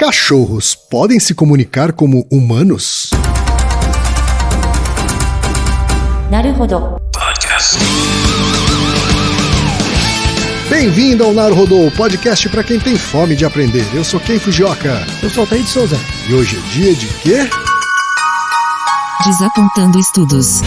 Cachorros podem se comunicar como humanos? Naruhodo. Bem-vindo ao Naruhodo, o podcast para quem tem fome de aprender. Eu sou Ken Fujioka. Eu sou Altair de Souza. E hoje é dia de quê? Desapontando estudos.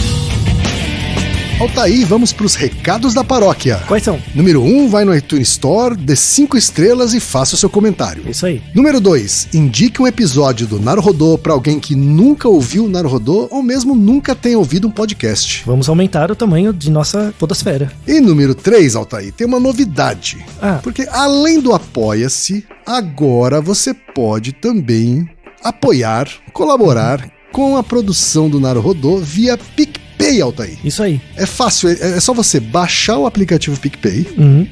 Altair, vamos para os recados da paróquia. Quais são? Número 1, vai no iTunes Store, dê 5 estrelas e faça o seu comentário. Isso aí. Número 2, indique um episódio do Naruhodo para alguém que nunca ouviu o Naruhodo ou mesmo nunca tenha ouvido um podcast. Vamos aumentar o tamanho de nossa podosfera. E número 3, Altair, tem uma novidade. Ah. Porque além do Apoia-se, agora você pode também apoiar, colaborar com a produção do Naruhodo via PicPay, Altair. Isso aí. É fácil, é só você baixar o aplicativo PicPay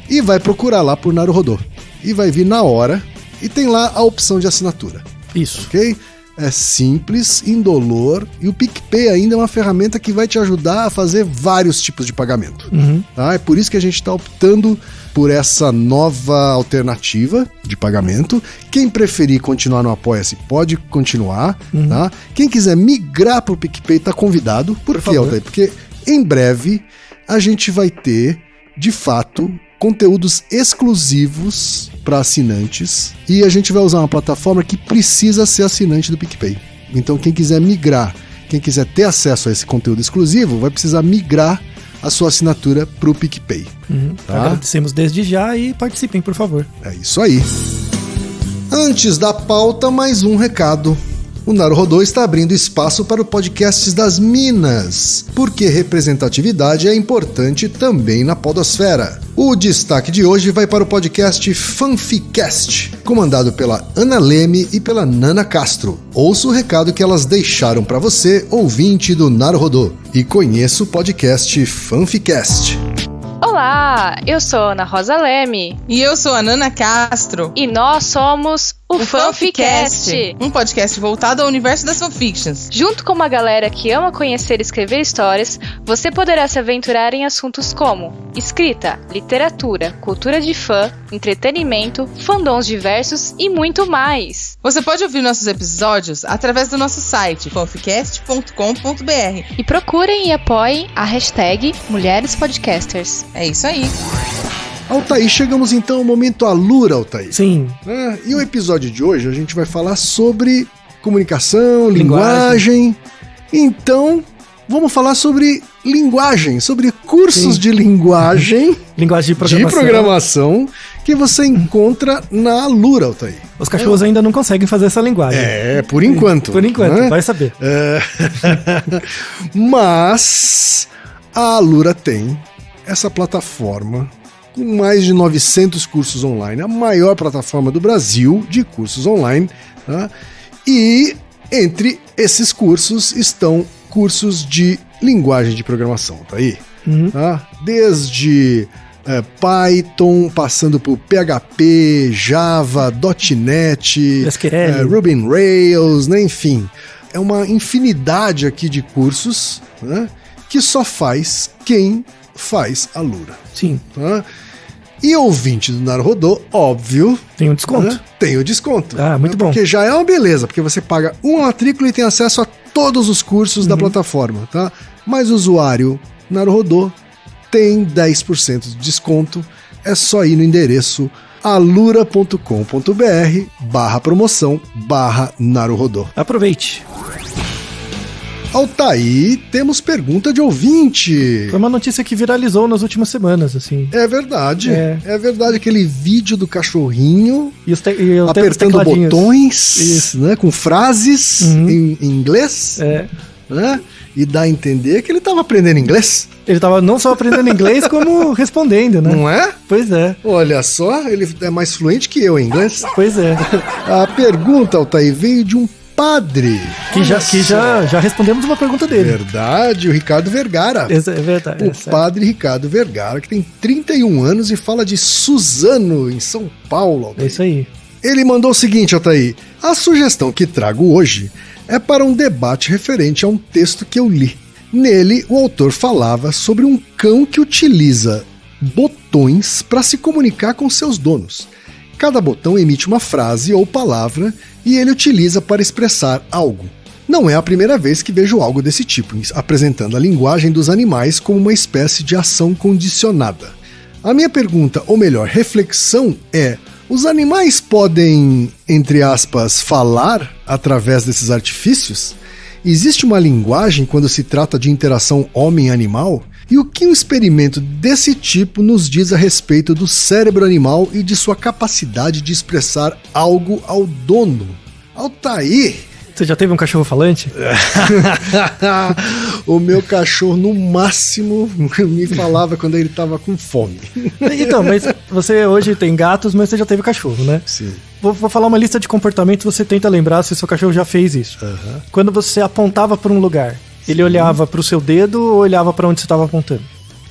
e vai procurar lá por Naruhodo. E vai vir na hora e tem lá a opção de assinatura, Isso. ok? É simples, indolor e o PicPay ainda é uma ferramenta que vai te ajudar a fazer vários tipos de pagamento. Tá? É por isso que a gente está optando por essa nova alternativa de pagamento. Quem preferir continuar no Apoia-se pode continuar. Tá? Quem quiser migrar para o PicPay está convidado. Por quê, Altair? Porque em breve a gente vai ter, de fato, conteúdos exclusivos para assinantes e a gente vai usar uma plataforma que precisa ser assinante do PicPay. Então quem quiser migrar, quem quiser ter acesso a esse conteúdo exclusivo, vai precisar migrar a sua assinatura para o PicPay. Tá? Agradecemos desde já e participem, por favor. É isso aí. Antes da pauta, mais um recado. O Naruhodo está abrindo espaço para o podcast das Minas, porque representatividade é importante também na podosfera. O destaque de hoje vai para o podcast Fanficast, comandado pela Ana Leme e pela Nana Castro. Ouça o recado que elas deixaram para você, ouvinte do Naruhodo, e conheça o podcast Fanficast. Olá, eu sou Ana Rosa Leme. E eu sou a Nana Castro. E nós somos o Fanficast, um podcast voltado ao universo das fanfictions. Junto com uma galera que ama conhecer e escrever histórias, você poderá se aventurar em assuntos como escrita, literatura, cultura de fã, entretenimento, fandoms diversos e muito mais. Você pode ouvir nossos episódios através do nosso site, fanficast.com.br. E procurem e apoiem a hashtag Mulheres Podcasters. É isso aí. Altair, chegamos então ao momento Alura, Altair. Sim. E o episódio de hoje a gente vai falar sobre comunicação, linguagem. Então, vamos falar sobre linguagem, sobre cursos de linguagem. Linguagem de de programação que você encontra na Alura, Altair. Os cachorros ainda não conseguem fazer essa linguagem. Por enquanto. Por enquanto, vai saber. Mas a Alura tem essa plataforma com mais de 900 cursos online, a maior plataforma do Brasil de cursos online, tá? E entre esses cursos estão cursos de linguagem de programação, tá aí? Tá? Desde Python, passando por PHP, Java, .NET, Ruby on Rails, né? Enfim, é uma infinidade aqui de cursos, né? Que só faz quem faz a Alura. Sim. Tá? E ouvinte do Naruhodo, óbvio, tem um desconto. Né? Tem o desconto. Muito bom. Porque já é uma beleza, porque você paga uma matrícula e tem acesso a todos os cursos da plataforma, tá? Mas o usuário Naruhodo tem 10% de desconto. É só ir no endereço alura.com.br/promoção/Naruhodo. Aproveite. Altair, temos pergunta de ouvinte. Foi uma notícia que viralizou nas últimas semanas, assim. É verdade. É verdade, aquele vídeo do cachorrinho e apertando botões, né, com frases em inglês. Né, e dá a entender que ele estava aprendendo inglês. Ele estava não só aprendendo inglês, como respondendo, né? Não é? Pois é. Olha só, ele é mais fluente que eu em inglês. Pois é. A pergunta, Altair, veio de um padre. Que já respondemos uma pergunta dele. Verdade, o Ricardo Vergara. É verdade. O padre Ricardo Vergara, que tem 31 anos e fala de Suzano, em São Paulo. Altair. É isso aí. Ele mandou o seguinte, Altair. A sugestão que trago hoje é para um debate referente a um texto que eu li. Nele, o autor falava sobre um cão que utiliza botões para se comunicar com seus donos. Cada botão emite uma frase ou palavra e ele utiliza para expressar algo. Não é a primeira vez que vejo algo desse tipo, apresentando a linguagem dos animais como uma espécie de ação condicionada. A minha pergunta, ou melhor, reflexão é: os animais podem, entre aspas, falar através desses artifícios? Existe uma linguagem quando se trata de interação homem-animal? E o que um experimento desse tipo nos diz a respeito do cérebro animal e de sua capacidade de expressar algo ao dono? Altair! Você já teve um cachorro falante? O meu cachorro, no máximo, me falava quando ele estava com fome. Então, mas você hoje tem gatos, mas você já teve cachorro, né? Sim. Vou falar uma lista de comportamentos, você tenta lembrar se seu cachorro já fez isso. Quando você apontava para um lugar, ele olhava para o seu dedo ou olhava para onde você estava apontando?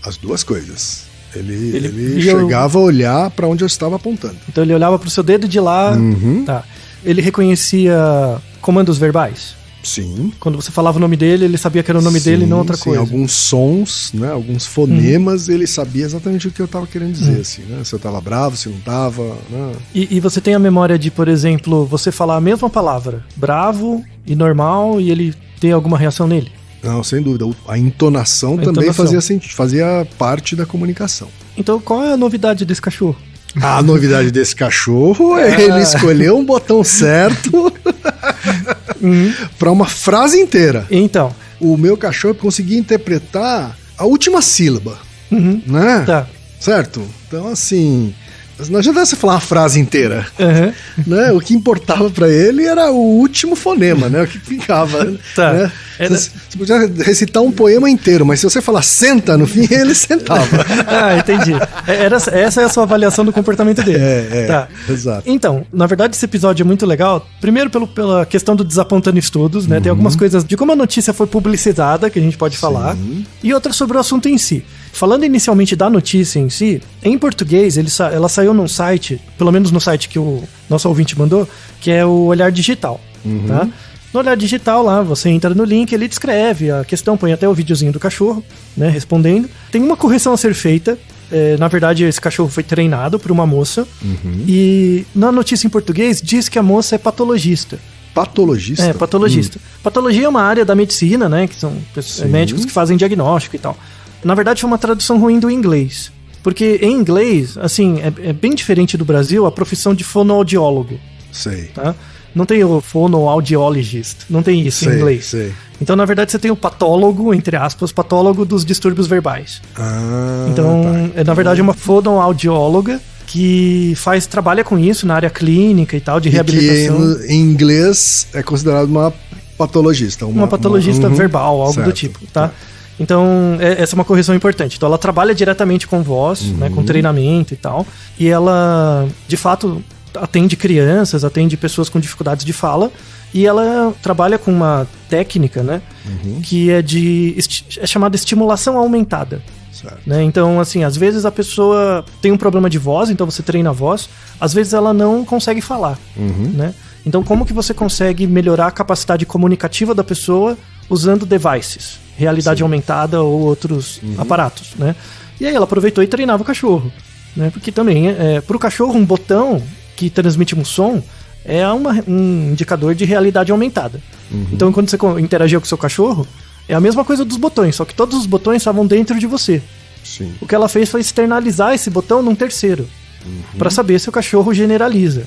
As duas coisas. Ele chegava a olhar para onde eu estava apontando. Então ele olhava para o seu dedo de lá. Tá. Ele reconhecia comandos verbais? Sim. Quando você falava o nome dele, ele sabia que era o nome dele e não outra coisa. Alguns sons, né, alguns fonemas, ele sabia exatamente o que eu estava querendo dizer, assim, né? Se eu estava bravo, se não estava, né? E você tem a memória de, por exemplo, você falar a mesma palavra, bravo e normal, e ele ter alguma reação nele? Não, sem dúvida. A entonação também fazia parte da comunicação. Então qual é a novidade desse cachorro? A novidade desse cachorro é ele escolheu um botão certo para uma frase inteira. Então, o meu cachorro conseguia interpretar a última sílaba, né? Tá. Certo? Então, assim, não adianta você falar uma frase inteira, né? O que importava para ele era o último fonema, né? O que ficava, tá. Né? Você podia recitar um poema inteiro, mas se você falar senta no fim, ele sentava. Ah, entendi. Essa é a sua avaliação do comportamento dele. Tá. Exato. Então, na verdade, esse episódio é muito legal. Primeiro, pela questão do Desapontando Estudos, né? Tem algumas coisas de como a notícia foi publicitada, que a gente pode falar, e outras sobre o assunto em si. Falando inicialmente da notícia em si, em português, ela saiu num site, pelo menos no site que o nosso ouvinte mandou, que é o Olhar Digital, tá? No Olhar Digital lá, você entra no link, ele descreve a questão, põe até o videozinho do cachorro, né, respondendo. Tem uma correção a ser feita. Na verdade, esse cachorro foi treinado por uma moça. E na notícia em português, diz que a moça é patologista. Patologista? É, patologista. Patologia é uma área da medicina, né, que são médicos que fazem diagnóstico e tal. Na verdade, foi uma tradução ruim do inglês. Porque em inglês, assim, é bem diferente do Brasil a profissão de fonoaudiólogo. Sei. Tá? Não tem o fonoaudiologist, não tem isso em inglês. Sei. Então, na verdade, você tem o patólogo, entre aspas, patólogo dos distúrbios verbais. Então, na verdade, é uma fonoaudióloga que trabalha com isso na área clínica e tal, de reabilitação. Que em inglês é considerado uma patologista. Uma patologista verbal, algo do tipo, tá? Então, essa é uma correção importante. Então, ela trabalha diretamente com voz, né, com treinamento e tal. E ela, de fato, atende crianças, atende pessoas com dificuldades de fala. E ela trabalha com uma técnica, né, que é chamada estimulação aumentada. Né? Então, assim, às vezes a pessoa tem um problema de voz, então você treina a voz. Às vezes ela não consegue falar, né? Então, como que você consegue melhorar a capacidade comunicativa da pessoa usando devices, realidade aumentada ou outros aparatos, né? E aí ela aproveitou e treinava o cachorro, né? Porque também, para o cachorro, um botão que transmite um som é um indicador de realidade aumentada. Então, quando você interagia com o seu cachorro, é a mesma coisa dos botões, só que todos os botões estavam dentro de você. Sim. O que ela fez foi externalizar esse botão num terceiro, para saber se o cachorro generaliza.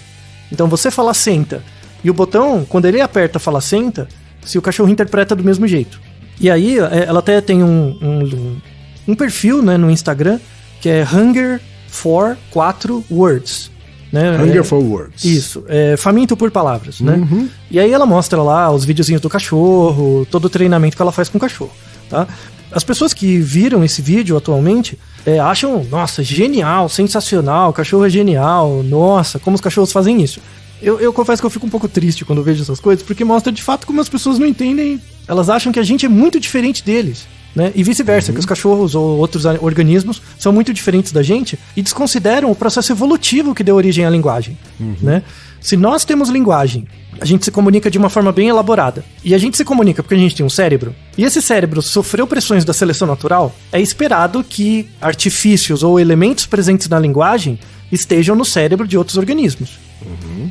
Então, você fala senta, e o botão, quando ele aperta fala senta, se o cachorro interpreta do mesmo jeito. E aí, ela até tem um perfil, né, no Instagram, que é Hunger for 4 Words. Né? Hunger for Words. Isso, faminto por palavras, né? E aí ela mostra lá os videozinhos do cachorro, todo o treinamento que ela faz com o cachorro, tá? As pessoas que viram esse vídeo atualmente acham, nossa, genial, sensacional, o cachorro é genial, nossa, como os cachorros fazem isso. Eu confesso que eu fico um pouco triste quando eu vejo essas coisas, porque mostra de fato como as pessoas não entendem, elas acham que a gente é muito diferente deles. Né? E vice-versa, que os cachorros ou outros organismos são muito diferentes da gente e desconsideram o processo evolutivo que deu origem à linguagem. Né? Se nós temos linguagem, a gente se comunica de uma forma bem elaborada. E a gente se comunica porque a gente tem um cérebro. E esse cérebro sofreu pressões da seleção natural. É esperado que artifícios ou elementos presentes na linguagem estejam no cérebro de outros organismos.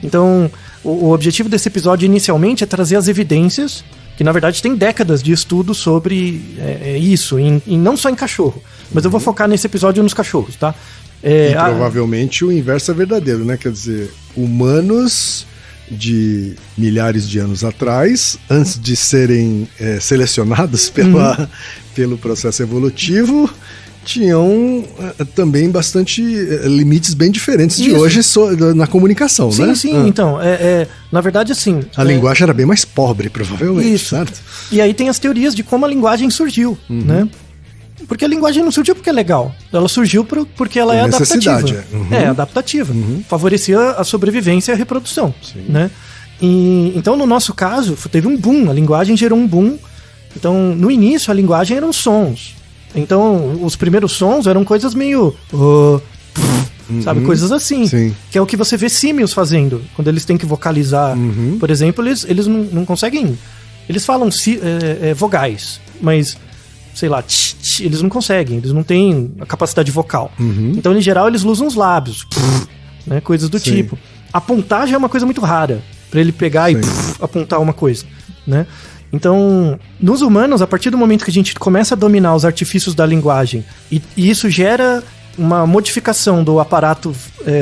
Então, o objetivo desse episódio inicialmente é trazer as evidências, que na verdade tem décadas de estudo sobre isso, não só em cachorro, mas eu vou focar nesse episódio nos cachorros, tá? E provavelmente o inverso é verdadeiro, né? Quer dizer, humanos de milhares de anos atrás, antes de serem selecionados pelo processo evolutivo, tinham também bastante limites bem diferentes de hoje na comunicação, né? Sim. Então, na verdade, assim... A linguagem era bem mais pobre, provavelmente, certo? E aí tem as teorias de como a linguagem surgiu, né? Porque a linguagem não surgiu porque é legal. Ela surgiu porque ela é adaptativa. É adaptativa. Favorecia a sobrevivência e a reprodução, né? E, então, no nosso caso, teve um boom. A linguagem gerou um boom. Então, no início, a linguagem eram sons. Então, os primeiros sons eram coisas meio... sabe? Coisas assim. Sim. Que é o que você vê símios fazendo. Quando eles têm que vocalizar. Por exemplo, eles não conseguem... Eles falam vogais, mas... sei lá, eles não conseguem, eles não têm a capacidade vocal. Então, em geral, eles usam os lábios, né, coisas do tipo. Apontar já é uma coisa muito rara, pra ele pegar e apontar uma coisa, né? Então, nos humanos, a partir do momento que a gente começa a dominar os artifícios da linguagem, e isso gera uma modificação do aparato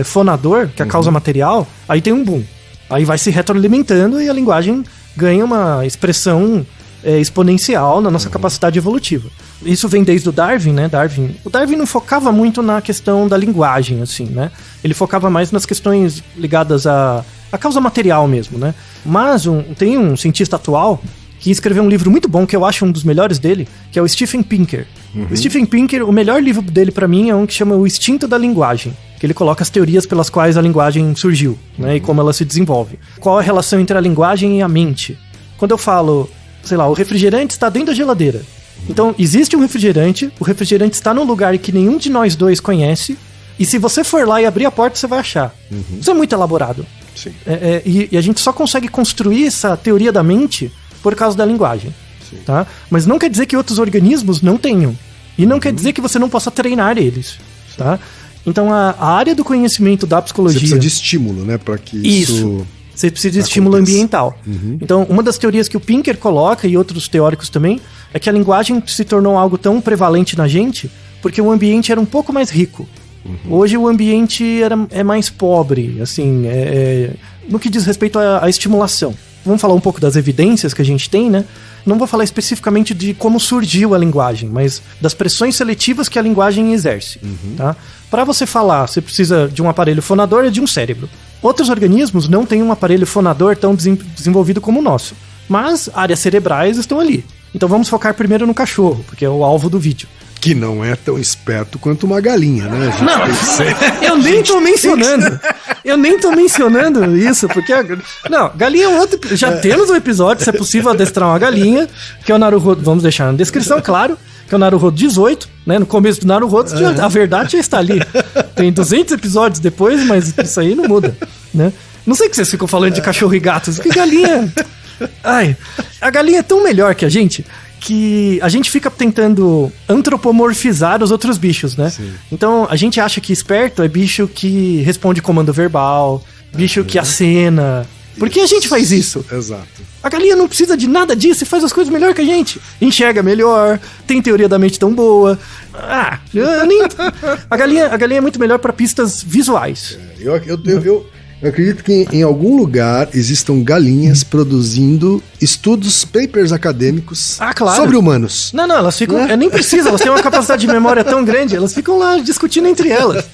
fonador, que é a causa material, aí tem um boom. Aí vai se retroalimentando e a linguagem ganha uma expressão exponencial na nossa capacidade evolutiva. Isso vem desde o Darwin, né? O Darwin não focava muito na questão da linguagem, assim, né? Ele focava mais nas questões ligadas à causa material mesmo, né? Mas tem um cientista atual que escreveu um livro muito bom, que eu acho um dos melhores dele, que é o Steven Pinker. O Steven Pinker, o melhor livro dele pra mim é um que chama O Instinto da Linguagem, que ele coloca as teorias pelas quais a linguagem surgiu, né? E como ela se desenvolve. Qual a relação entre a linguagem e a mente? Quando eu falo... sei lá, o refrigerante está dentro da geladeira. Então, existe um refrigerante, o refrigerante está num lugar que nenhum de nós dois conhece, e se você for lá e abrir a porta, você vai achar. Isso é muito elaborado. Sim. E a gente só consegue construir essa teoria da mente por causa da linguagem. Tá? Mas não quer dizer que outros organismos não tenham. E não quer dizer que você não possa treinar eles. Tá? Então, a área do conhecimento da psicologia... Você precisa de estímulo, né? Para que isso... Você precisa de estímulo ambiental. Então, uma das teorias que o Pinker coloca, e outros teóricos também, é que a linguagem se tornou algo tão prevalente na gente porque o ambiente era um pouco mais rico. Hoje o ambiente é mais pobre, assim, no que diz respeito à estimulação. Vamos falar um pouco das evidências que a gente tem, né? Não vou falar especificamente de como surgiu a linguagem, mas das pressões seletivas que a linguagem exerce. Tá? Para você falar, você precisa de um aparelho fonador e de um cérebro. Outros organismos não têm um aparelho fonador tão desenvolvido como o nosso, mas áreas cerebrais estão ali. Então vamos focar primeiro no cachorro, porque é o alvo do vídeo. Que não é tão esperto quanto uma galinha, né? Eu nem tô mencionando. Eu nem tô mencionando isso, porque... Não, galinha é outro... Já temos um episódio, se é possível adestrar uma galinha, que é o Naruhodo... Vamos deixar na descrição, claro, que é o Naruhodo 18, né? No começo do Naruhodo, a verdade já está ali. Tem 200 episódios depois, mas isso aí não muda, né? Não sei que vocês ficam falando de cachorro e gatos, que galinha... Ai, a galinha é tão melhor que a gente... que a gente fica tentando antropomorfizar os outros bichos, né? Sim. Então, a gente acha que esperto é bicho que responde comando verbal, bicho que acena. Por que a gente faz isso? Exato. A galinha não precisa de nada disso e faz as coisas melhor que a gente. Enxerga melhor, tem teoria da mente tão boa. A galinha é muito melhor para pistas visuais. Eu acredito que em algum lugar existam galinhas produzindo estudos, papers acadêmicos sobre humanos. Não, elas ficam... nem precisa, elas têm uma capacidade de memória tão grande, elas ficam lá discutindo entre elas.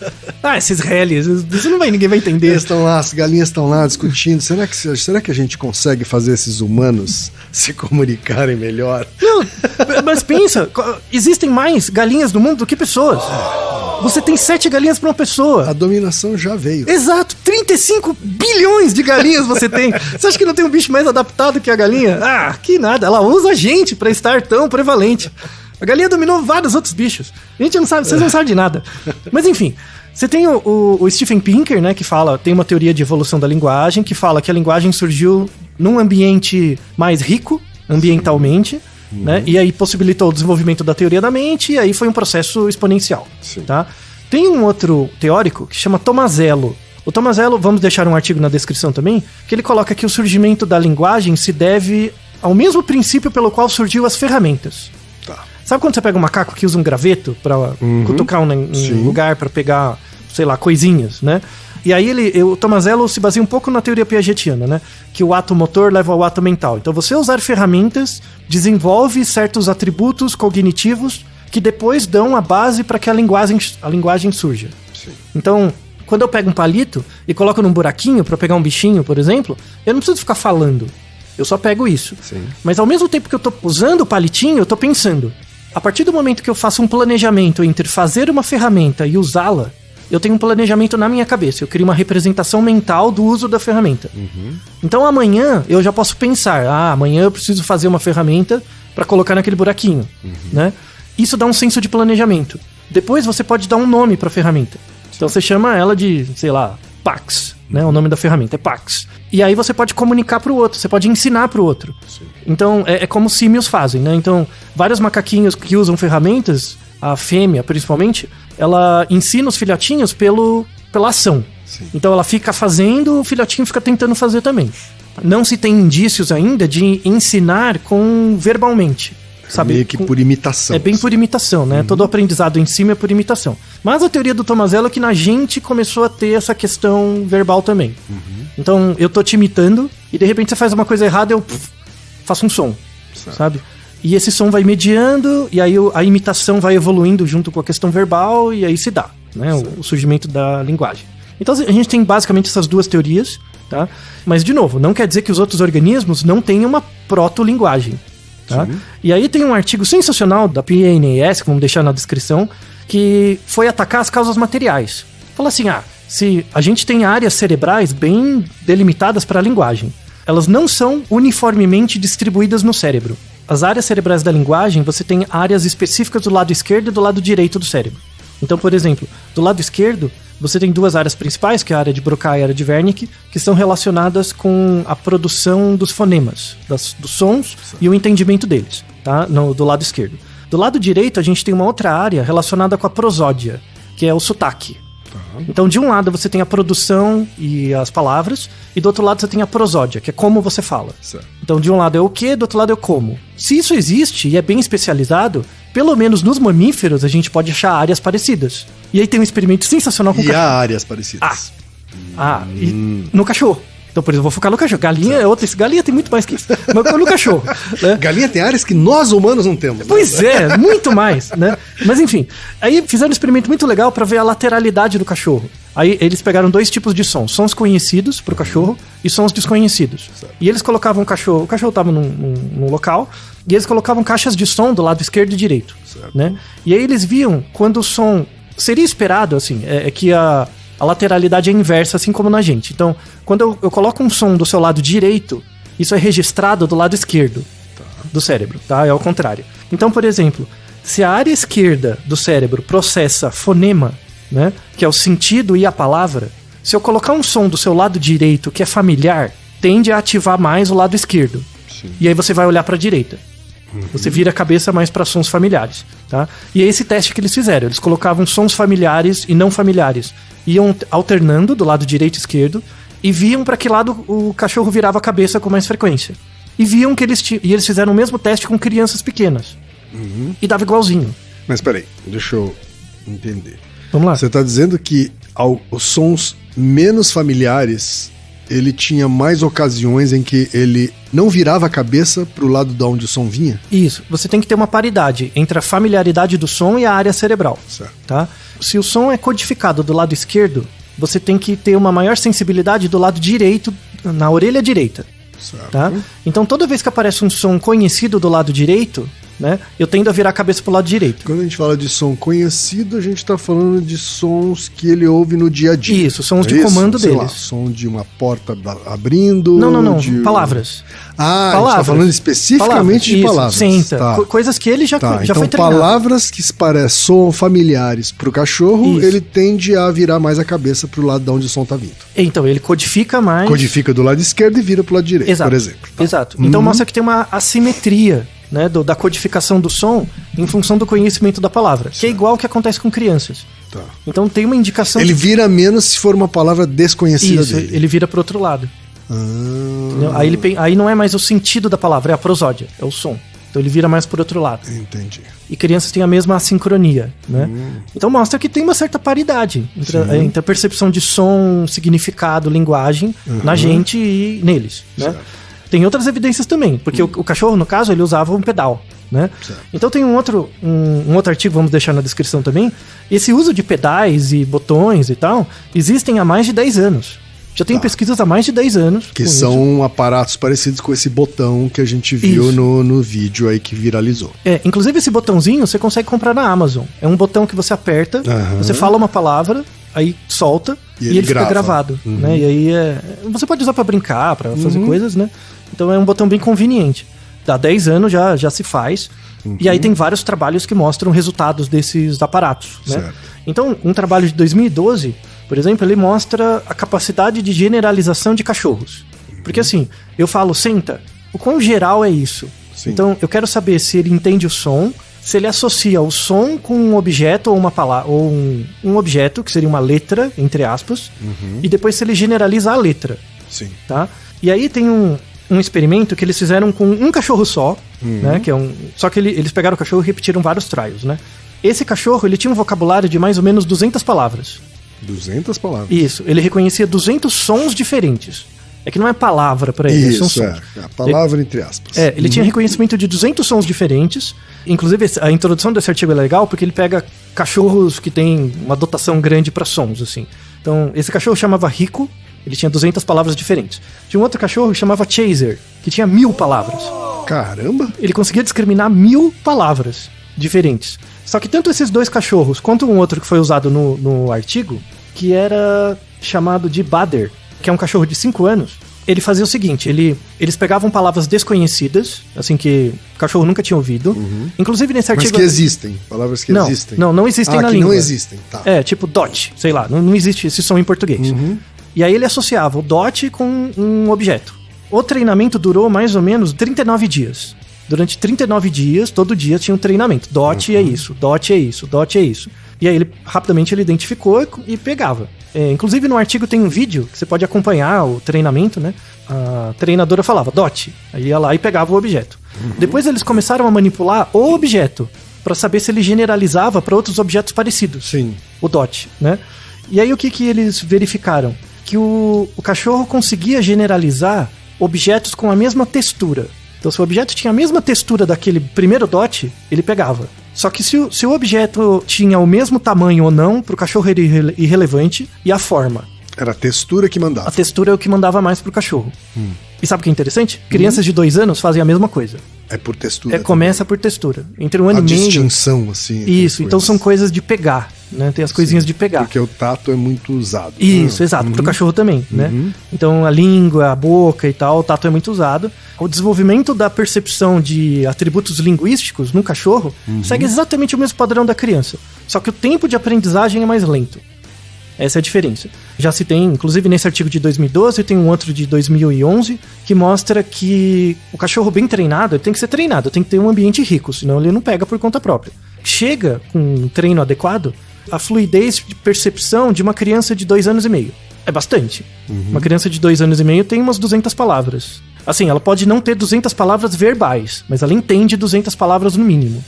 Esses reles, isso ninguém vai entender. As galinhas estão lá discutindo. Será que a gente consegue fazer esses humanos se comunicarem melhor? Não, mas pensa, existem mais galinhas no mundo do que pessoas. Você tem 7 galinhas para uma pessoa. A dominação já veio. Exato, 35 bilhões de galinhas você tem. Você acha que não tem um bicho mais adaptado que a galinha? Que nada, ela usa a gente para estar tão prevalente. A galinha dominou vários outros bichos. A gente não sabe, vocês não sabem de nada. Mas enfim, você tem o Steven Pinker, né, que tem uma teoria de evolução da linguagem, que fala que a linguagem surgiu num ambiente mais rico, ambientalmente, né, e aí possibilitou o desenvolvimento da teoria da mente, e aí foi um processo exponencial. Tá? Tem um outro teórico que chama Tomazello. O Tomazello, vamos deixar um artigo na descrição também, que ele coloca que o surgimento da linguagem se deve ao mesmo princípio pelo qual surgiu as ferramentas. Tá. Sabe quando você pega um macaco que usa um graveto pra cutucar um lugar pra pegar, sei lá, coisinhas, né? E aí o Tomazello se baseia um pouco na teoria piagetiana, né? Que o ato motor leva ao ato mental. Então você usar ferramentas desenvolve certos atributos cognitivos que depois dão a base para que a linguagem surja. Sim. Então, quando eu pego um palito e coloco num buraquinho para pegar um bichinho, por exemplo, eu não preciso ficar falando. Eu só pego isso. Sim. Mas ao mesmo tempo que eu tô usando o palitinho, eu tô pensando. A partir do momento que eu faço um planejamento entre fazer uma ferramenta e usá-la, eu tenho um planejamento na minha cabeça. Eu crio uma representação mental do uso da ferramenta. Então amanhã eu já posso pensar, amanhã eu preciso fazer uma ferramenta para colocar naquele buraquinho, né? Isso dá um senso de planejamento. Depois você pode dar um nome para a ferramenta. Então você chama ela de, sei lá, Pax, né? O nome da ferramenta é Pax. E aí você pode comunicar para o outro, você pode ensinar para o outro. Sim. Então é como símios fazem, né? Então vários macaquinhos que usam ferramentas, a fêmea principalmente, ela ensina os filhotinhos pela ação. Sim. Então ela fica fazendo, o filhotinho fica tentando fazer também. Não se tem indícios ainda de ensinar verbalmente. Sabe? Meio que por imitação. É bem por imitação, né? Todo o aprendizado em cima é por imitação. Mas a teoria do Tomazello é que na gente começou a ter essa questão verbal também. Então eu tô te imitando e de repente você faz uma coisa errada, eu faço um som, sabe? E esse som vai mediando, e aí a imitação vai evoluindo junto com a questão verbal, e aí se dá, né? O surgimento da linguagem. Então a gente tem basicamente essas duas teorias, tá? Mas, de novo, não quer dizer que os outros organismos não tenham uma proto-linguagem, tá? E aí tem um artigo sensacional da PNAS, que vamos deixar na descrição, que foi atacar as causas materiais. Fala assim, se a gente tem áreas cerebrais bem delimitadas para a linguagem, elas não são uniformemente distribuídas no cérebro. As áreas cerebrais da linguagem, você tem áreas específicas do lado esquerdo e do lado direito do cérebro. Então, por exemplo, do lado esquerdo, você tem duas áreas principais, que é a área de Broca e a área de Wernicke, que estão relacionadas com a produção dos fonemas, dos sons e o entendimento deles, tá? Do lado esquerdo. Do lado direito, a gente tem uma outra área relacionada com a prosódia, que é o sotaque. Então, de um lado você tem a produção e as palavras, e do outro lado você tem a prosódia, que é como você fala. Certo. Então, de um lado é o que, do outro lado é o como. Se isso existe e é bem especializado, pelo menos nos mamíferos a gente pode achar áreas parecidas. E aí tem um experimento sensacional com o cachorro. E há áreas parecidas. E no cachorro. Então, por exemplo, vou focar no cachorro. Galinha é outra. Galinha tem muito mais que isso. Mas no cachorro. Né? Galinha tem áreas que nós humanos não temos. Pois é, muito mais, né? Mas enfim, aí fizeram um experimento muito legal para ver a lateralidade do cachorro. Aí eles pegaram dois tipos de sons. Sons conhecidos pro cachorro e sons desconhecidos. Certo. E eles colocavam o cachorro tava num local, e eles colocavam caixas de som do lado esquerdo e direito. Certo. Né? E aí eles viam quando o som seria esperado, assim, é que a lateralidade é inversa, assim como na gente. Então, quando eu coloco um som do seu lado direito, isso é registrado do lado esquerdo do cérebro, tá? É ao contrário. Então, por exemplo, se a área esquerda do cérebro processa fonema, né, que é o sentido e a palavra, se eu colocar um som do seu lado direito que é familiar, tende a ativar mais o lado esquerdo. Sim. E aí você vai olhar para a direita. Você vira a cabeça mais para sons familiares, tá? E é esse teste que eles fizeram. Eles colocavam sons familiares e não familiares. Iam alternando do lado direito e esquerdo e viam para que lado o cachorro virava a cabeça com mais frequência. E viam que eles fizeram o mesmo teste com crianças pequenas. E dava igualzinho. Mas peraí, deixa eu entender. Vamos lá. Você está dizendo que os sons menos familiares, ele tinha mais ocasiões em que ele não virava a cabeça pro lado de onde o som vinha? Isso. Você tem que ter uma paridade entre a familiaridade do som e a área cerebral. Certo. Tá? Se o som é codificado do lado esquerdo, você tem que ter uma maior sensibilidade do lado direito, na orelha direita. Certo. Tá? Então toda vez que aparece um som conhecido do lado direito, né, eu tendo a virar a cabeça pro lado direito. Quando a gente fala de som conhecido, a gente tá falando de sons que ele ouve no dia a dia. Isso, sons de comando Sei deles. lá, som de uma porta abrindo. Não. Palavras. A gente tá falando especificamente de palavras. Senta. Tá. Coisas que ele já Então, foi treinado. palavras que soam familiares pro cachorro, Isso. ele tende a virar mais a cabeça pro lado de onde o som tá vindo. Então, ele codifica mais. Codifica do lado esquerdo e vira pro lado direito, por exemplo. Tá. Exato. Então mostra que tem uma assimetria né, da codificação do som em função do conhecimento da palavra, que é igual ao que acontece com crianças. Tá. Então tem uma indicação... Ele vira menos se for uma palavra desconhecida dele. Ele vira pro outro lado. Aí não é mais o sentido da palavra, é a prosódia, é o som. Então ele vira mais por outro lado. Entendi. E crianças têm a mesma assincronia, né? Então mostra que tem uma certa paridade entre a percepção de som, significado, linguagem na gente e neles, né? Certo. Tem outras evidências também, porque o cachorro, no caso, ele usava um pedal, né? Certo. Então tem um outro artigo, vamos deixar na descrição também. Esse uso de pedais e botões e tal, existem há mais de 10 anos. Já tem pesquisas há mais de 10 anos. Que são aparatos parecidos com esse botão que a gente viu no vídeo aí que viralizou. Inclusive esse botãozinho você consegue comprar na Amazon. É um botão que você aperta, você fala uma palavra, aí solta e ele fica gravado. Né? E aí você pode usar pra brincar, pra fazer coisas, né? Então é um botão bem conveniente. Há 10 anos já se faz. E aí tem vários trabalhos que mostram resultados desses aparatos. Né? Então, um trabalho de 2012... Por exemplo, ele mostra a capacidade de generalização de cachorros. Porque assim, eu falo, senta, o quão geral é isso? Sim. Então, eu quero saber se ele entende o som, se ele associa o som com um objeto ou uma palavra, ou um objeto, que seria uma letra, entre aspas, e depois se ele generaliza a letra. Sim. Tá? E aí tem um experimento que eles fizeram com um cachorro só, né? Que é só que eles pegaram o cachorro e repetiram vários trials, né? Esse cachorro, ele tinha um vocabulário de mais ou menos 200 palavras. 200 palavras. Isso, ele reconhecia 200 sons diferentes. É que não é palavra pra ele, são sons. A palavra entre aspas. Ele tinha reconhecimento de 200 sons diferentes. Inclusive, a introdução desse artigo é legal porque ele pega cachorros que têm uma dotação grande pra sons, assim. Então, esse cachorro chamava Rico, ele tinha 200 palavras diferentes. Tinha um outro cachorro que chamava Chaser, que tinha 1000 palavras. Caramba! Ele conseguia discriminar 1000 palavras diferentes. Só que tanto esses dois cachorros, quanto um outro que foi usado no artigo, que era chamado de Bader, que é um cachorro de 5 anos, ele fazia o seguinte, eles pegavam palavras desconhecidas, assim que o cachorro nunca tinha ouvido. Inclusive nesse artigo... Mas que existem, palavras que existem. Não existem na língua. Não existem, tá. Tipo dot, sei lá, não existe esse som em português. E aí ele associava o dot com um objeto. O treinamento durou mais ou menos 39 dias. Durante 39 dias, todo dia tinha um treinamento. Dot é isso, dot é isso, dot é isso. E aí rapidamente ele identificou e pegava. Inclusive no artigo tem um vídeo que você pode acompanhar o treinamento, né? A treinadora falava dot, aí ia lá e pegava o objeto. Depois eles começaram a manipular o objeto para saber se ele generalizava para outros objetos parecidos. Sim. O dot, né? E aí o que eles verificaram? Que o cachorro conseguia generalizar objetos com a mesma textura. Então, se o objeto tinha a mesma textura daquele primeiro dot, ele pegava. Só que se o objeto tinha o mesmo tamanho ou não, pro cachorro era irrelevante, e a forma. Era a textura que mandava. A textura é o que mandava mais pro cachorro. E sabe o que é interessante? Crianças de 2 anos fazem a mesma coisa. É por textura. Começa por textura. Entre 1 ano e meio... A distinção, assim. Isso, então são coisas de pegar, né? Tem as coisinhas de pegar. Porque o tato é muito usado. Isso, exato. Pro cachorro também, né? Então a língua, a boca e tal, o tato é muito usado. O desenvolvimento da percepção de atributos linguísticos no cachorro segue exatamente o mesmo padrão da criança. Só que o tempo de aprendizagem é mais lento. Essa é a diferença. Já se tem, inclusive nesse artigo de 2012, tem um outro de 2011, que mostra que o cachorro bem treinado, ele tem que ser treinado, tem que ter um ambiente rico, senão ele não pega por conta própria. Chega com um treino adequado, a fluidez de percepção de uma criança de 2 anos e meio. É bastante. Uma criança de 2 anos e meio tem umas 200 palavras. Assim, ela pode não ter 200 palavras verbais, mas ela entende 200 palavras no mínimo.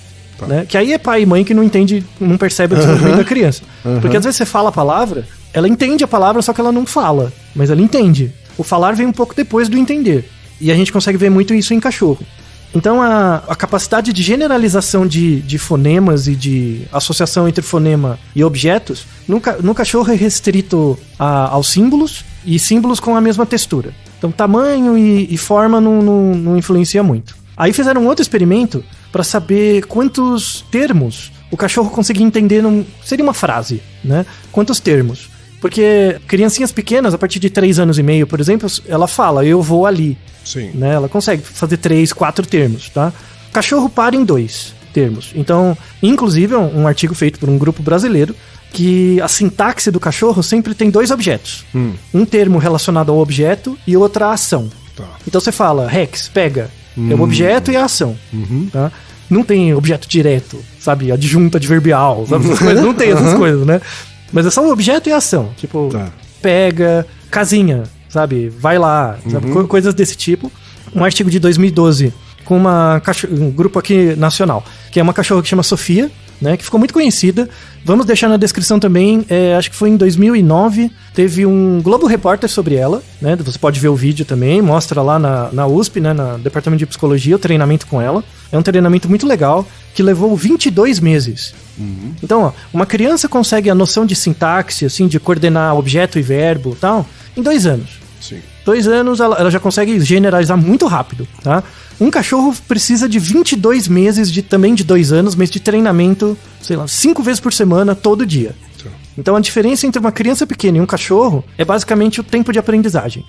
Né? Que aí é pai e mãe que não entende, não percebe o desenvolvimento da criança. Porque às vezes você fala a palavra, ela entende a palavra, só que ela não fala, mas ela entende. O falar vem um pouco depois do entender. E a gente consegue ver muito isso em cachorro. Então a capacidade de generalização de fonemas e de associação entre fonema e objetos no cachorro é restrito aos símbolos e símbolos com a mesma textura. Então tamanho e forma não influencia muito. Aí fizeram um outro experimento para saber quantos termos o cachorro conseguia entender. Seria uma frase, né? Quantos termos? Porque criancinhas pequenas, a partir de 3 anos e meio, por exemplo, ela fala, eu vou ali. Sim. Né? Ela consegue fazer 3, 4 termos, tá? O cachorro para em 2 termos. Então, inclusive, um artigo feito por um grupo brasileiro, que a sintaxe do cachorro sempre tem 2 objetos. Um termo relacionado ao objeto e outra à ação. Tá. Então você fala, Rex, pega. É o objeto e a ação. Tá? Não tem objeto direto, sabe? Adjunto adverbial, sabe? Essas coisas. Não tem essas coisas, né? Mas é só o objeto e a ação. Tipo, pega, casinha, sabe? Vai lá, sabe? Coisas desse tipo. Um artigo de 2012 com um grupo aqui nacional, que é uma cachorra que chama Sofia, né, que ficou muito conhecida. Vamos deixar na descrição também, acho que foi em 2009, teve um Globo Repórter sobre ela, né, você pode ver o vídeo também, mostra lá na USP, né, no Departamento de Psicologia, o treinamento com ela. É um treinamento muito legal, que levou 22 meses. Então, ó, uma criança consegue a noção de sintaxe, assim, de coordenar objeto e verbo e tal, em 2 anos. Sim. 2 anos, ela já consegue generalizar muito rápido, tá? Um cachorro precisa de 22 meses, também de 2 anos, mas de treinamento, sei lá, 5 vezes por semana, todo dia. Então a diferença entre uma criança pequena e um cachorro é basicamente o tempo de aprendizagem.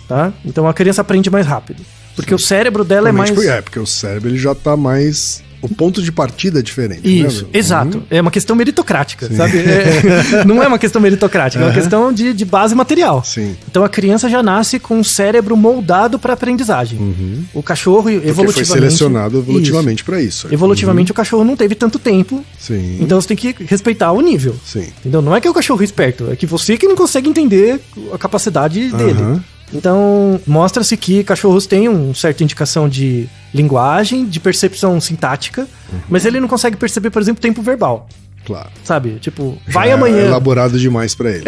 Tá? Então a criança aprende mais rápido. Porque o cérebro dela é mais... Porque o cérebro ele já tá mais... O ponto de partida é diferente. Isso, né? Exato. É uma questão meritocrática, sabe? Não é uma questão meritocrática, é uma questão de base material. Sim. Então a criança já nasce com o cérebro moldado para aprendizagem. O cachorro, evolutivamente... Foi selecionado evolutivamente para isso. Evolutivamente o cachorro não teve tanto tempo. Sim. Então você tem que respeitar o nível. Sim. Então não é que é o cachorro esperto, é que você que não consegue entender a capacidade dele. Então, mostra-se que cachorros têm uma certa indicação de linguagem, de percepção sintática, mas ele não consegue perceber, por exemplo, tempo verbal. Claro. Sabe? Tipo, vai amanhã. É elaborado demais pra ele.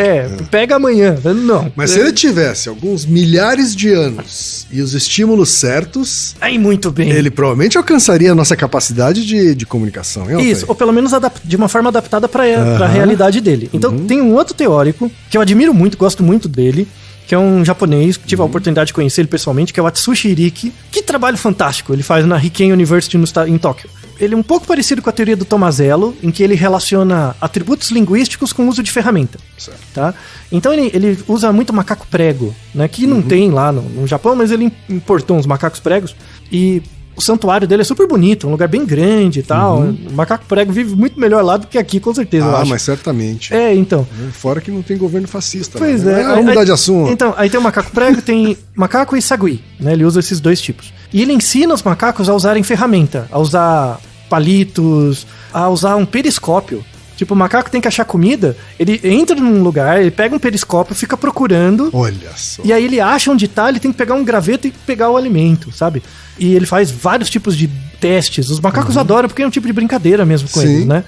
Pega amanhã. Não. Mas se ele tivesse alguns milhares de anos e os estímulos certos... Aí, muito bem. Ele provavelmente alcançaria a nossa capacidade de comunicação. Isso, ou pelo menos de uma forma adaptada pra realidade dele. Então, tem um outro teórico, que eu admiro muito, gosto muito dele, que é um japonês, que tive a oportunidade de conhecer ele pessoalmente, que é o Atsushi Iriki. Que trabalho fantástico ele faz na Riken University em Tóquio. Ele é um pouco parecido com a teoria do Tomazello, em que ele relaciona atributos linguísticos com o uso de ferramenta. Certo. Tá? Então ele usa muito macaco prego, né, que não tem lá no Japão, mas ele importou uns macacos pregos e... O santuário dele é super bonito, um lugar bem grande e tal. O macaco prego vive muito melhor lá do que aqui, com certeza, eu acho. Mas certamente. Então. Fora que não tem governo fascista. Pois né? é. Vamos mudar de assunto. Então, aí tem o macaco prego, tem macaco e sagui, né? Ele usa esses 2 tipos. E ele ensina os macacos a usarem ferramenta, a usar palitos, a usar um periscópio. Tipo, o macaco tem que achar comida, ele entra num lugar, ele pega um periscópio, fica procurando. Olha só. E aí ele acha onde tá, ele tem que pegar um graveto e pegar o alimento, sabe? E ele faz vários tipos de testes. Os macacos adoram, porque é um tipo de brincadeira mesmo com eles, né?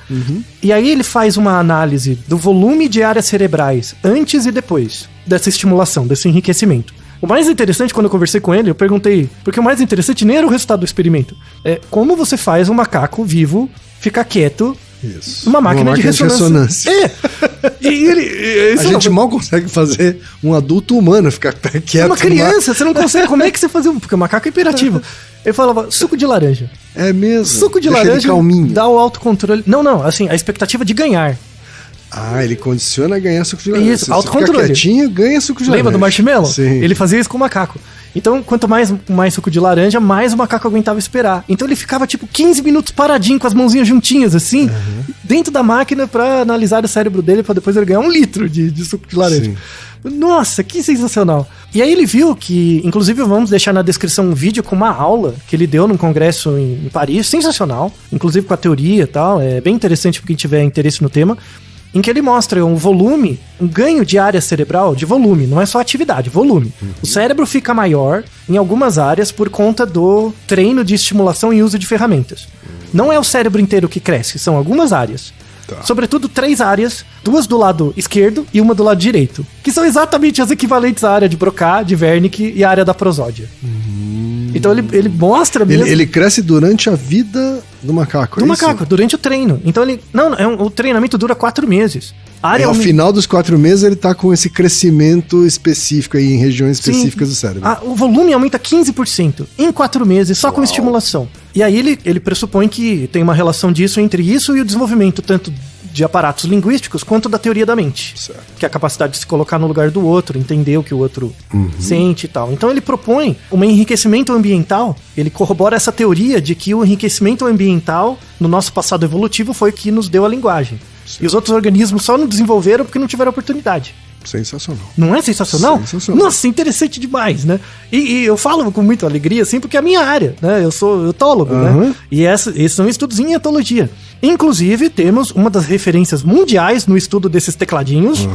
E aí ele faz uma análise do volume de áreas cerebrais antes e depois dessa estimulação, desse enriquecimento. O mais interessante, quando eu conversei com ele, eu perguntei... Porque o mais interessante nem era o resultado do experimento. É como você faz um macaco vivo ficar quieto... Isso. Uma máquina de ressonância. E ele... A gente mal consegue fazer um adulto humano ficar quieto. Uma criança, você não consegue. Como é que você faz porque o macaco é imperativo. Ele falava, suco de laranja. É mesmo? Suco de laranja dá o autocontrole. Não, assim, a expectativa de ganhar. Ele condiciona a ganhar suco de laranja. Isso, autocontrole. Fica quietinho, ganha suco de laranja. Lembra do marshmallow? Sim. Ele fazia isso com o macaco. Então, quanto mais suco de laranja, mais o macaco aguentava esperar. Então ele ficava, 15 minutos paradinho, com as mãozinhas juntinhas, assim, dentro da máquina pra analisar o cérebro dele, pra depois ele ganhar 1 litro de suco de laranja. Sim. Nossa, que sensacional. E aí ele viu que, inclusive vamos deixar na descrição um vídeo com uma aula que ele deu num congresso em Paris, sensacional, inclusive com a teoria e tal, é bem interessante pra quem tiver interesse no tema, em que ele mostra um volume, um ganho de área cerebral, de volume, não é só atividade, volume. O cérebro fica maior em algumas áreas por conta do treino de estimulação e uso de ferramentas. Não é o cérebro inteiro que cresce, são algumas áreas. Sobretudo 3 áreas, 2 do lado esquerdo e 1 do lado direito, que são exatamente as equivalentes à área de Broca, de Wernicke e a área da prosódia. Então ele mostra mesmo... Ele cresce durante a vida do macaco, durante o treino. Então o treinamento dura 4 meses. Ao final dos 4 meses ele tá com esse crescimento específico aí em regiões específicas do cérebro. O volume aumenta 15% em 4 meses, só com estimulação. E aí ele pressupõe que tem uma relação disso entre isso e o desenvolvimento tanto de aparatos linguísticos quanto da teoria da mente. Certo. Que é a capacidade de se colocar no lugar do outro, entender o que o outro sente e tal. Então ele propõe um enriquecimento ambiental, ele corrobora essa teoria de que o enriquecimento ambiental no nosso passado evolutivo foi o que nos deu a linguagem. Certo. E os outros organismos só não desenvolveram porque não tiveram oportunidade. Sensacional. Não é sensacional? Sensacional. Nossa, interessante demais, né? E eu falo com muita alegria, assim, porque é a minha área, né? Eu sou etólogo, né? E esses são estudos em etologia. Inclusive, temos uma das referências mundiais no estudo desses tecladinhos,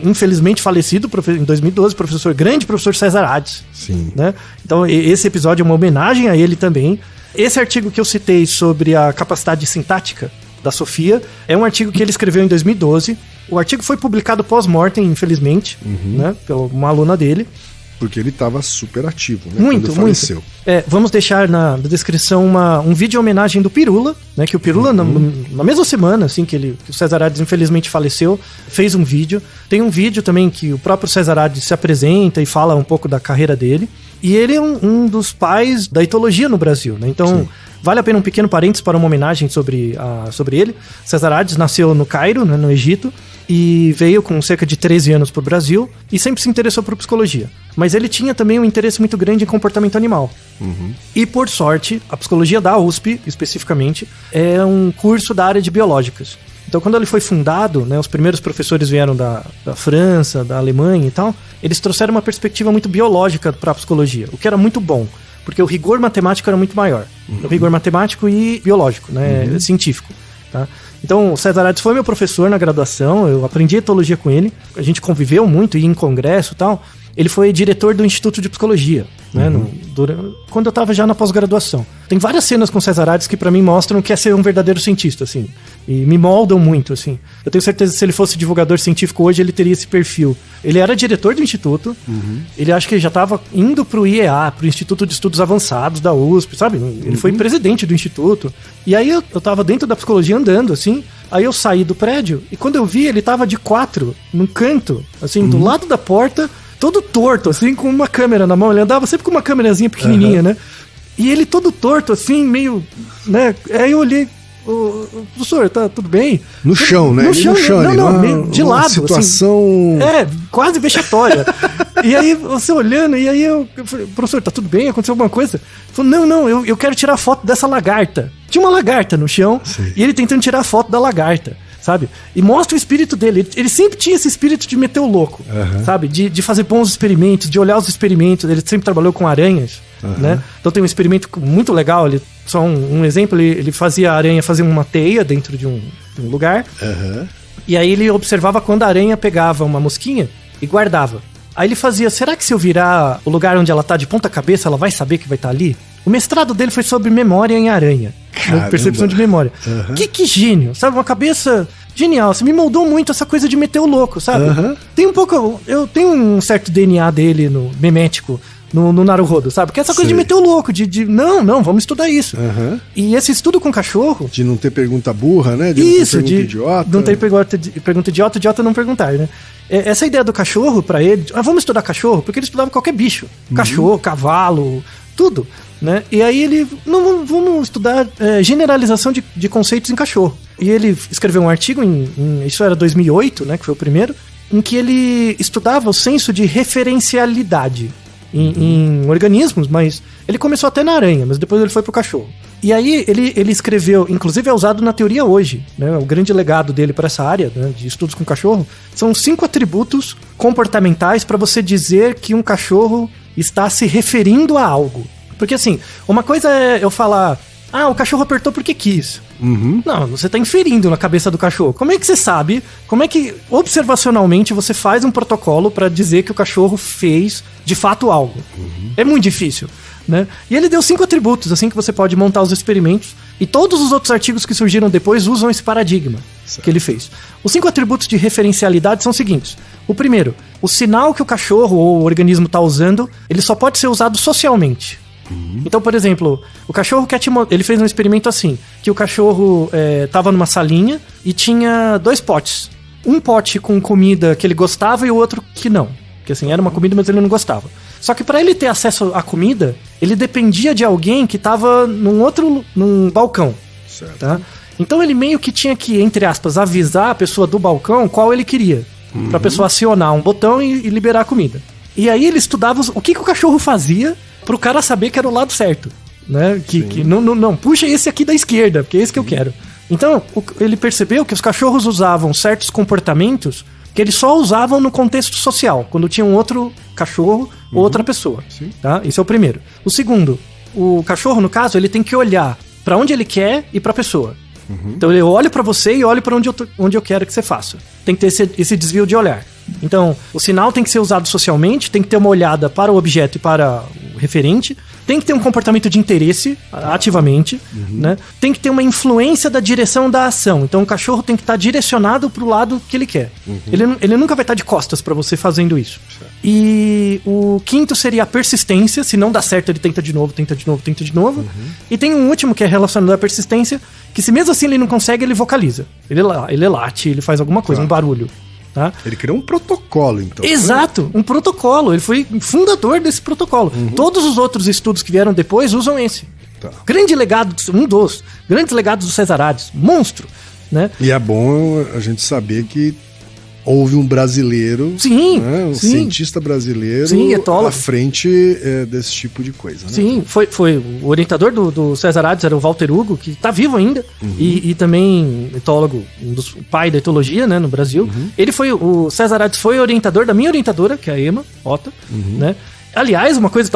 infelizmente falecido em 2012, grande professor César Hades. Sim. Né? Então, esse episódio é uma homenagem a ele também. Esse artigo que eu citei sobre a capacidade sintática da Sofia é um artigo que ele escreveu em 2012. O artigo foi publicado pós-mortem, infelizmente, né? Por uma aluna dele. Porque ele estava super ativo, né? Muito, quando faleceu. Vamos deixar na descrição um vídeo em homenagem do Pirula, né? Que o Pirula, na mesma semana, assim, que o César Hades infelizmente faleceu, fez um vídeo. Tem um vídeo também que o próprio César Hades se apresenta e fala um pouco da carreira dele. E ele é um dos pais da etologia no Brasil, né? Então, sim, vale a pena um pequeno parênteses para uma homenagem sobre ele. César Hades nasceu no Cairo, né, no Egito, e veio com cerca de 13 anos para o Brasil e sempre se interessou por psicologia. Mas ele tinha também um interesse muito grande em comportamento animal. E, por sorte, a psicologia da USP, especificamente, é um curso da área de biológicas. Então, quando ele foi fundado, né, os primeiros professores vieram da França, da Alemanha e tal, eles trouxeram uma perspectiva muito biológica para a psicologia, o que era muito bom, porque o rigor matemático era muito maior. O rigor matemático e biológico, né, científico. Tá? Então, o César Hades foi meu professor na graduação, eu aprendi etologia com ele, a gente conviveu muito, ia em congresso e tal. Ele foi diretor do Instituto de Psicologia, né, quando eu estava já na pós-graduação. Tem várias cenas com César Hades que para mim mostram que é ser um verdadeiro cientista, assim, e me moldam muito, assim. Eu tenho certeza que se ele fosse divulgador científico hoje, ele teria esse perfil. Ele era diretor do Instituto, ele acho que já estava indo pro IEA, pro Instituto de Estudos Avançados da USP, sabe? Ele foi presidente do Instituto. E aí eu tava dentro da psicologia andando, assim, aí eu saí do prédio, e quando eu vi, ele tava de 4, num canto, assim, do lado da porta, todo torto, assim, com uma câmera na mão. Ele andava sempre com uma câmerazinha pequenininha, né? E ele todo torto, assim, meio, né? Aí eu olhei, professor, tá tudo bem? No chão, né? No chão, meio de lado, situação... assim, quase vexatória. E aí, você olhando, e aí eu falei, professor, tá tudo bem? Aconteceu alguma coisa? Ele falou, não, eu quero tirar foto dessa lagarta. Tinha uma lagarta no chão, e ele tentando tirar foto da lagarta, sabe? E mostra o espírito dele. Ele sempre tinha esse espírito de meter o louco, sabe? De fazer bons experimentos, de olhar os experimentos. Ele sempre trabalhou com aranhas, né? Então tem um experimento muito legal. Só um exemplo, ele fazia a aranha fazer uma teia dentro de um lugar. E aí ele observava quando a aranha pegava uma mosquinha e guardava. Aí ele fazia, será que se eu virar o lugar onde ela tá de ponta cabeça, ela vai saber que vai estar ali? O mestrado dele foi sobre memória em aranha. Percepção de memória. Que gênio, sabe? Uma cabeça genial. Você me moldou muito essa coisa de meter o louco, sabe? Tem um pouco... Eu tenho um certo DNA dele no memético, no Naruhodo, sabe? Que é essa coisa de meter o louco, não, vamos estudar isso. E esse estudo com cachorro... De não ter pergunta burra, né? De não ter pergunta idiota. Não ter pergunta idiota não perguntar, né? Essa ideia do cachorro, pra ele... vamos estudar cachorro? Porque ele estudava qualquer bicho. Cachorro, cavalo, tudo. Né? E aí ele... Não, vamos estudar generalização de conceitos em cachorro. E ele escreveu um artigo, isso era 2008, né? Que foi o primeiro, em que ele estudava o senso de referencialidade em organismos, mas ele começou até na aranha, mas depois ele foi pro cachorro. E aí ele escreveu, inclusive é usado na teoria hoje, né? O grande legado dele para essa área, né, de estudos com cachorro, são 5 atributos comportamentais para você dizer que um cachorro está se referindo a algo. Porque assim, uma coisa é eu falar, o cachorro apertou porque quis. Não, você está inferindo na cabeça do cachorro. Como é que você sabe? Como é que, observacionalmente, você faz um protocolo para dizer que o cachorro fez, de fato, algo? É muito difícil, né? E ele deu 5 atributos, assim, que você pode montar os experimentos. E todos os outros artigos que surgiram depois usam esse paradigma que ele fez. Os 5 atributos de referencialidade são os seguintes. O primeiro, o sinal que o cachorro ou o organismo está usando, ele só pode ser usado socialmente. Então, por exemplo, o cachorro ele fez um experimento assim, que o cachorro tava numa salinha e tinha 2 potes. Um pote com comida que ele gostava e o outro que não. Que assim, era uma comida, mas ele não gostava. Só que para ele ter acesso à comida, ele dependia de alguém que tava num balcão. Certo. Tá? Então ele meio que tinha que, entre aspas, avisar a pessoa do balcão qual ele queria. Pra pessoa acionar um botão e liberar a comida. E aí ele estudava o que o cachorro fazia pro cara saber que era o lado certo, né? Que não, puxa esse aqui da esquerda, porque é esse que eu quero. Então, ele percebeu que os cachorros usavam certos comportamentos que eles só usavam no contexto social, quando tinha um outro cachorro ou outra pessoa. Sim. Tá? Esse é o primeiro. O segundo, o cachorro, no caso, ele tem que olhar pra onde ele quer e pra pessoa. Então eu olho pra você e olho pra onde eu quero que você faça. Tem que ter esse desvio de olhar. Então, o sinal tem que ser usado socialmente, tem que ter uma olhada para o objeto e para o referente, tem que ter um comportamento de interesse, ativamente, né? Tem que ter uma influência da direção da ação. Então, o cachorro tem que estar direcionado para o lado que ele quer. Ele nunca vai estar de costas para você fazendo isso. E o quinto seria a persistência. Se não dá certo, ele tenta de novo, tenta de novo, tenta de novo. E tem um último que é relacionado à persistência, que se mesmo assim ele não consegue, ele vocaliza. Ele late, ele faz alguma coisa, um barulho. Tá? Ele criou um protocolo, então. Exato, um protocolo. Ele foi fundador desse protocolo. Todos os outros estudos que vieram depois usam esse. Tá. Grande legado, um dos grandes legados do Cesarades. Monstro, né? E é bom a gente saber que houve um brasileiro, Sim, né, um sim. cientista brasileiro Sim, etólogo. à frente desse tipo de coisa. Né? Sim, foi o orientador do Cesarades, era o Walter Hugo, que tá vivo ainda, e também etólogo, o pai da etologia, né, no Brasil. O Cesarades foi orientador da minha orientadora, que é a Emma Ota, né? Aliás, uma coisa,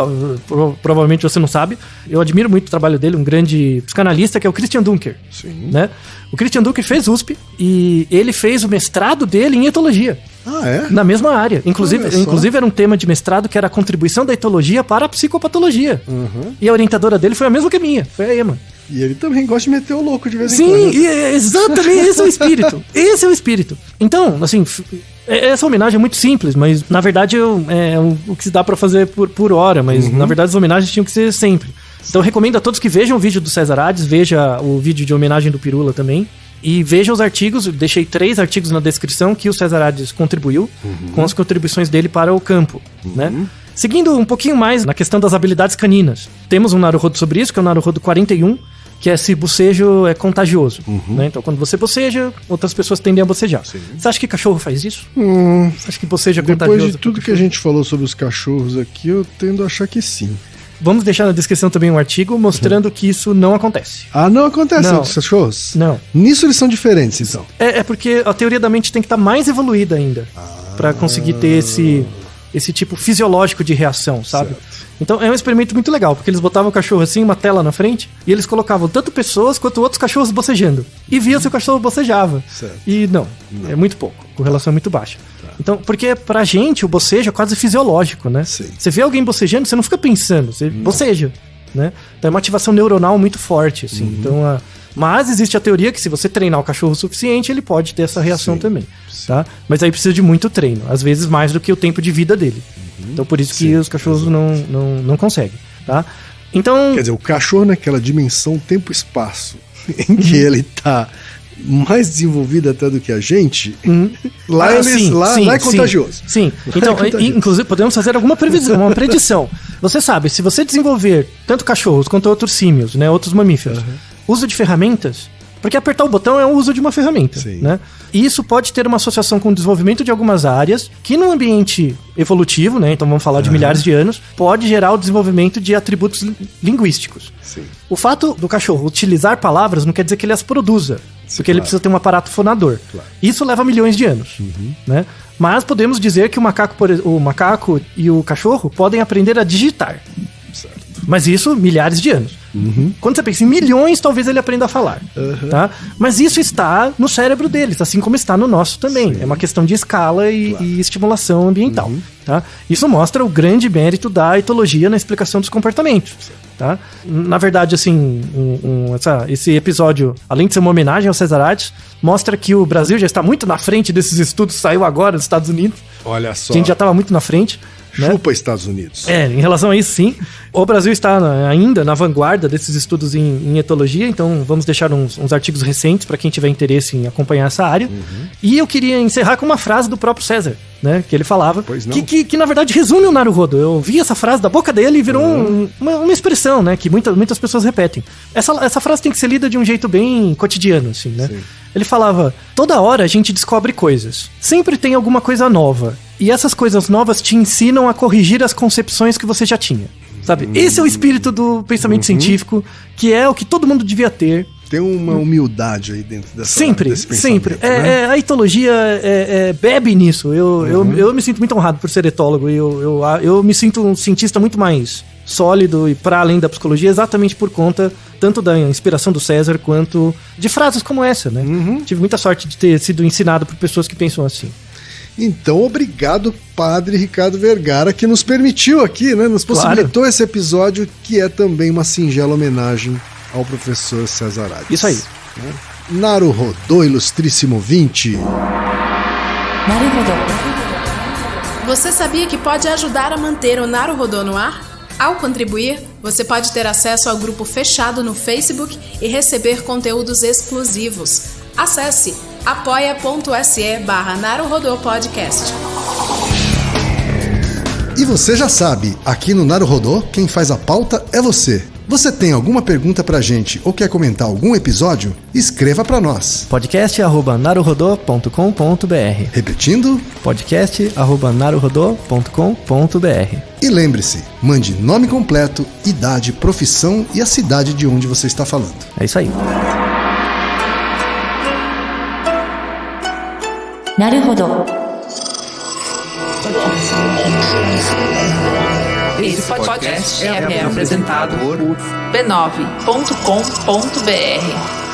provavelmente você não sabe, eu admiro muito o trabalho dele, um grande psicanalista, que é o Christian Dunker. Sim. Né? O Christian Dunker fez USP e ele fez o mestrado dele em etologia. Ah, é? Na mesma área. Inclusive Olha só. era um tema de mestrado que era a contribuição da etologia para a psicopatologia. E a orientadora dele foi a mesma que a minha, foi a Emma. E ele também gosta de meter o louco de vez em Sim, quando. e exatamente, esse é o espírito. Esse é o espírito. Então, assim, essa homenagem é muito simples, mas na verdade é o que se dá pra fazer por hora, mas na verdade as homenagens tinham que ser sempre. Então eu recomendo a todos que vejam o vídeo do Cesarades, veja o vídeo de homenagem do Pirula também, e veja os artigos, eu deixei 3 artigos na descrição que o Cesarades contribuiu, com as contribuições dele para o campo, né? Seguindo um pouquinho mais na questão das habilidades caninas, temos um Naruhodo sobre isso, que é o Naruhodo 41, que é se bocejo é contagioso, né? Então, quando você boceja, outras pessoas tendem a bocejar. Sim. Você acha que cachorro faz isso? Você acha que bocejo é contagioso? Depois de tudo que a gente falou sobre os cachorros aqui, eu tendo a achar que sim. Vamos deixar na descrição também um artigo mostrando que isso não acontece. Ah, não acontece Não. com os cachorros? Não. Nisso eles são diferentes, então. É porque a teoria da mente tem que estar mais evoluída ainda pra conseguir ter esse tipo fisiológico de reação, sabe? Certo. Então é um experimento muito legal, porque eles botavam o cachorro assim, uma tela na frente, e eles colocavam tanto pessoas quanto outros cachorros bocejando. E via se o cachorro bocejava. Certo. E não, é muito pouco, correlação é muito baixa. Então, porque pra gente o bocejo é quase fisiológico, né? Sim. Você vê alguém bocejando, você não fica pensando, você boceja, né? Então é uma ativação neuronal muito forte, assim. Então, mas existe a teoria que se você treinar o cachorro o suficiente, ele pode ter essa reação também, tá? Mas aí precisa de muito treino, às vezes mais do que o tempo de vida dele. Então por isso que os cachorros não conseguem, tá? Então... Quer dizer, o cachorro naquela dimensão tempo-espaço em que ele tá mais desenvolvido até do que a gente, lá é contagioso. Sim. Então, inclusive, podemos fazer alguma previsão, uma predição. Você sabe, se você desenvolver tanto cachorros quanto outros símios, né, outros mamíferos, uso de ferramentas, porque apertar o botão é o uso de uma ferramenta, né? E isso pode ter uma associação com o desenvolvimento de algumas áreas que no ambiente evolutivo, né, então vamos falar de milhares de anos, pode gerar o desenvolvimento de atributos linguísticos. Sim. O fato do cachorro utilizar palavras não quer dizer que ele as produza, porque ele precisa ter um aparato fonador. Isso leva milhões de anos, né? Mas podemos dizer que o macaco e o cachorro podem aprender a digitar. Certo. Mas isso, milhares de anos. Quando você pensa em milhões, talvez ele aprenda a falar. Tá? Mas isso está no cérebro deles, assim como está no nosso também. É uma questão de escala e estimulação ambiental. Tá? Isso mostra o grande mérito da etologia na explicação dos comportamentos. Tá? Na verdade, assim, esse episódio, além de ser uma homenagem ao Cesarades, mostra que o Brasil já está muito na frente desses estudos, saiu agora dos Estados Unidos. Olha só. A gente já estava muito na frente. Chupa, Estados Unidos. Em relação a isso, sim. O Brasil está ainda na vanguarda desses estudos em etologia, então vamos deixar uns artigos recentes para quem tiver interesse em acompanhar essa área. E eu queria encerrar com uma frase do próprio César, né? Que ele falava, que na verdade resume o Naruhodo. Eu ouvi essa frase da boca dele e virou uma expressão, né? Que muitas pessoas repetem. Essa frase tem que ser lida de um jeito bem cotidiano, assim, né? Sim. Ele falava, toda hora a gente descobre coisas. Sempre tem alguma coisa nova. E essas coisas novas te ensinam a corrigir as concepções que você já tinha. Sabe? Esse é o espírito do pensamento científico, que é o que todo mundo devia ter. Tem uma humildade aí dentro desse pensamento. Sempre. Né? A etologia bebe nisso. Eu me sinto muito honrado por ser etólogo. E eu me sinto um cientista muito mais sólido e para além da psicologia, exatamente por conta tanto da inspiração do César quanto de frases como essa, né? Tive muita sorte de ter sido ensinado por pessoas que pensam assim. Então, obrigado, Padre Ricardo Vergara, que nos permitiu aqui, né? Nos possibilitou esse episódio, que é também uma singela homenagem ao professor César Hades. Isso aí. Né? Naruhodô, ilustríssimo 20. Naruhodô. Você sabia que pode ajudar a manter o Naruhodô no ar? Ao contribuir, você pode ter acesso ao grupo fechado no Facebook e receber conteúdos exclusivos. Acesse apoia.se/Naruhodô Podcast. E você já sabe, aqui no Naruhodô, quem faz a pauta é você. Você tem alguma pergunta pra gente ou quer comentar algum episódio? Escreva pra nós. podcast@naruhodô.com.br. Repetindo? podcast@naruhodô.com.br. E lembre-se, mande nome completo, idade, profissão e a cidade de onde você está falando. É isso aí. Naruhodô. Esse podcast é apresentado por b9.com.br.